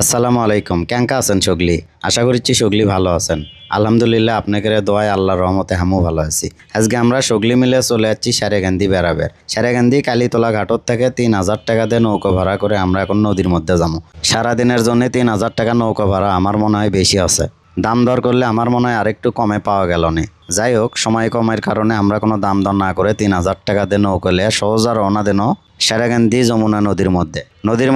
আসসালামু আলাইকুম। কেঙ্কা আছেন সগলি? আশা করছি সগলি ভালো আছেন। আলহামদুলিল্লাহ আপনাদের দোয়ায় আল্লাহর রহমতে আমিও ভালো আছি। আজকে আমরা সগলি মিলে চলে যাচ্ছি সারেগান্ধী বেড়াবের। সারেগান্ধী কালীতলা ঘাটত থেকে ৩,০০০ টাকা দিয়ে নৌকা ভাড়া করে আমরা এখন নদীর মধ্যে যাবো। সারাদিনের জন্য ৩,০০০ টাকা নৌকা ভাড়া আমার মনে হয় বেশি আছে। দাম দর করলে আমার মনে হয় আরেকটু কমে পাওয়া গেল না। যাই হোক, সময় কমের কারণে আমরা কোনো দাম দর না করে ৩,০০০ টাকা দিয়ে নৌকা লিয়ে সহজা রওনা দেন সারেগান্ধী যমুনা নদীর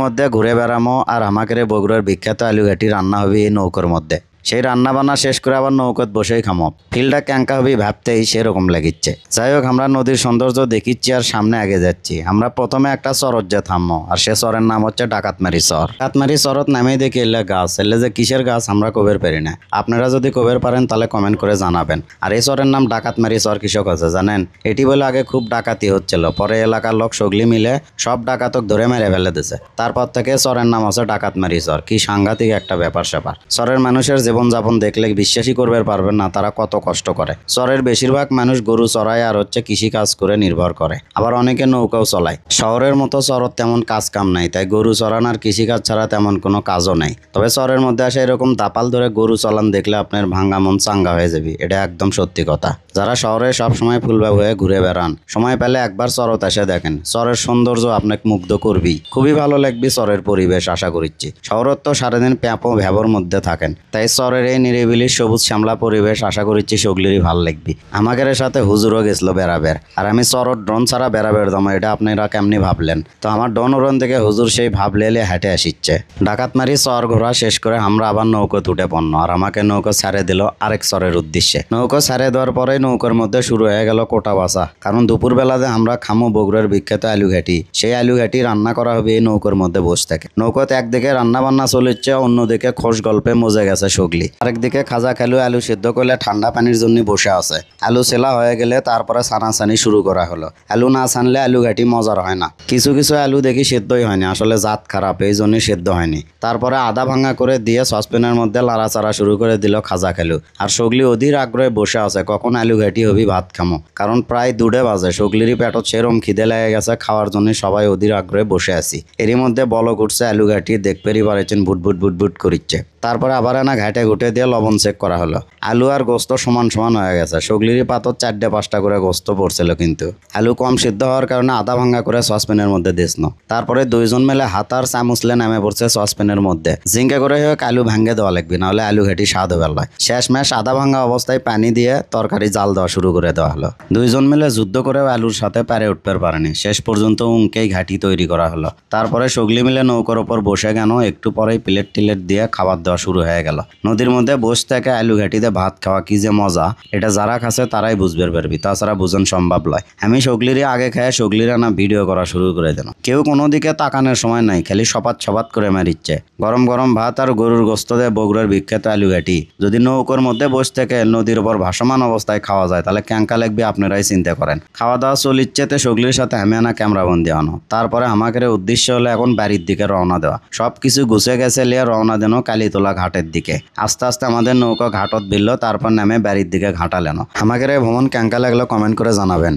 মধ্যে ঘুরে বেড়ামো। আর আমাদের বগুড়ার বিখ্যাত আলুঘাটি রান্না হবে এই নৌকার মধ্যে। সেই রান্না বান্না শেষ করে আবার নৌকত বসেই খামো। ফিল্ডটা ক্যাঙ্কা হবে ভাবতেই সেরকম লাগিচ্ছে। যাই হোক, আমরা নদীর সৌন্দর্য দেখিচ্ছি আর সামনে আগে যাচ্ছি। আমরা প্রথমে একটা চরত যে থামবো, আর সে চরের নাম হচ্ছে ডাকাতমারি চর। ডাকাতমারি চরত নামেই দেখি এলে গাছ, এলে যে কিসের গাছ আমরা কবের পারি না। আপনারা যদি কবের পারেন তাহলে কমেন্ট করে জানাবেন। আর এই চরের নাম ডাকাতমারি চর কৃষক আছে জানেন? এটি বলে আগে খুব ডাকাতি হচ্ছিল, পরে এলাকার লোক সগলি মিলে সব ডাকাতক ধরে মেরে ফেলে দিছে। তারপর থেকে চরের নাম হচ্ছে ডাকাতমারি চর। কি সাংঘাতিক একটা ব্যাপার স্যাপার। চরের মানুষের জীবনযাপন দেখলে বিশ্বাসই করবে পারবেন না তারা কত কষ্ট করে। চরের বেশিরভাগ মানুষ গরু চড়ায় আর কৃষি কাজ করে নির্ভর করে। আবার অনেকে নৌকাও চলায়। শহরের মতো চরত তেমন কাজ কাম নাই, তাই গরু চড়ান আর কৃষিকাজ ছাড়া তেমন কোনো কাজও নাই। তবে চরের মধ্যে আসে এরকম দাপাল ধরে গরু চলান দেখলে আপনার ভাঙ্গা মন চাঙ্গা হয়ে যাবে। এটা একদম সত্যি কথা। যারা শহরে সবসময় ফুলবাবু হয়ে ঘুরে বেড়ান, সময় পেলে একবার চরত এসে দেখেন। চরের সৌন্দর্য আপনাকে মুগ্ধ করবি, খুবই ভালো লাগবে। চরের পরিবেশ আশা করছি। শহরত তো সারাদিন প্যাপো ভ্যাবর মধ্যে থাকেন, তাই চরের এই নিরিবিলি সবুজ শ্যামলা পরিবেশ আশা করছি সগলিরই ভাল লাগবে। আমাদের সাথে হুজুরও গেছিল বেড়াবের, আর আমি চরত ড্রোন ছাড়া বেড়াবের দম। এটা আপনারা কেমনি ভাবলেন? তো আমার ডন উড়ন থেকে হুজুর সেই ভাবলে হেঁটে আসিচ্ছে। ডাকাতমারি চর ঘোরা শেষ করে আমরা আবার নৌকো তুটে পড়ল, আর আমাকে নৌকো ছাড়ে দিল আরেক চরের উদ্দেশ্যে। নৌকো ছাড়ে দেওয়ার পরে নৌকার মধ্যে শুরু হয়ে গেল কোটা বাসা। কারণ দুপুরবেলাতে আমরা খামো বগুড়ার বিখ্যাত আলুঘাটি। সেই আলুঘাটি রান্না করা হবে এই নৌকার মধ্যে বসে থাকে। নৌকোতে একদিকে রান্না বান্না চলেছে, অন্যদিকে খোশ গল্পে মজে গেছে সগলি। আরেকদিকে খাজা খেলু আলু সিদ্ধ করলে ঠান্ডা পানির জন্য বসে আছে। আলু সেলা হয়ে গেলে তারপরে ছানাছানি শুরু করা হলো। আলু না ছানলে আলুঘাটি মজার হয় না। কিছু কিছু আলু দেখি সেদ্ধই হয়নি, আসলে জাত খারাপ, এই জন্যই সেদ্ধ হয়নি। তারপরে আধা ভাঙা করে দিয়ে সসপ্যানের মধ্যে লাড়াচাড়া শুরু করে দিল খাজা খেলু। আর সগলি অধীর আগ্রহে বসে আছে কখন আলুঘাটি হবি ভাত খামো। কারণ প্রায় 2টা বাজে, সগলিরই পেটত সেরম খিদে লেগে গেছে। খাওয়ার জন্য সবাই অধীর আগ্রহে বসে আছি। এরই মধ্যে বলক উঠছে আলুঘাটি, দেখতেই পারেছেন বুটবুট বুটবুট করিচ্ছে। তারপরে আবার না ঘাটে ঘুটে দিয়ে লবণ চেক করা হলো। আলু আর গোস্ত সমান সমান হয়ে গেছে। সগলিরই পাতত 4-5টা করে গোস্ত পড়ছিল, কিন্তু আলু কম সিদ্ধ হওয়ার কারণে আধা ভাঙা করে সসপ্যানের মধ্যে দিয়েছিল। তারপরে 2জন মিলে হাত আর চামচলে নামে পড়ছে সসপ্যানের মধ্যে। জিঙ্কা করে হোক আলু ভাঙে দেওয়া লাগবে, নাহলে আলু ঘাটি স্বাদ হবে না। শেষমেশ আধা ভাঙা অবস্থায় পানি দিয়ে তরকারি জাল দেওয়া শুরু করে দেওয়া হলো। 2জন মিলে যুদ্ধ করে আলুর সাথে পারে উঠতে পারেনি। শেষ পর্যন্ত উনকেই ঘাটি তৈরি করা হলো। তারপরে সগলি মিলে নৌকার ওপর বসে গেল। একটু পরেই প্লেট টিলেট দিয়ে খাবার দেওয়া শুরু হয়ে গেল। নদীর মধ্যে বসে থেকে আলু ঘাটিতে ভাত খাওয়া কি যে মজা, এটা যারা খাচ্ছে তারাই বুঝবে পারবি, তাছাড়া বুঝন সম্ভব নয়। আমি সগলিরই আগে খায় সগলিরা না ভিডিও করা শুরু করে দিল। কেউ কোনো দিকে তাকানোর সময় নাই, খালি সপাত করে মারিচ্ছে। গরম গরম ভাত আর গরুর গোস্ত দিয়ে বগুড়ার বিখ্যাত আলুঘাটি যদি নৌকার মধ্যে বসে থেকে নদীর উপর ভাসমান অবস্থায় খাওয়া যায় তাহলে ক্যাঙ্কা লাগবে আপনারাই চিন্তা করেন। খাওয়া দাওয়া চলিচ্ছেতে সগলির সাথে আমি আনা ক্যামেরাবন্দি আনো। তারপরে আমাদের উদ্দেশ্য হলো এখন বাড়ির দিকে রওনা দেওয়া। সবকিছু গুছে গেছে লিয়ে রওনা দেন কালীতলা ঘাটের দিকে। আস্তে আস্তে আমাদের নৌকা ঘাটত ভিড়ল, তারপর নামে বাড়ির দিকে ঘাটালেন। আমাদের এই ভ্রমণ ক্যাঙ্কা লাগলো কমেন্ট করে জানাবেন।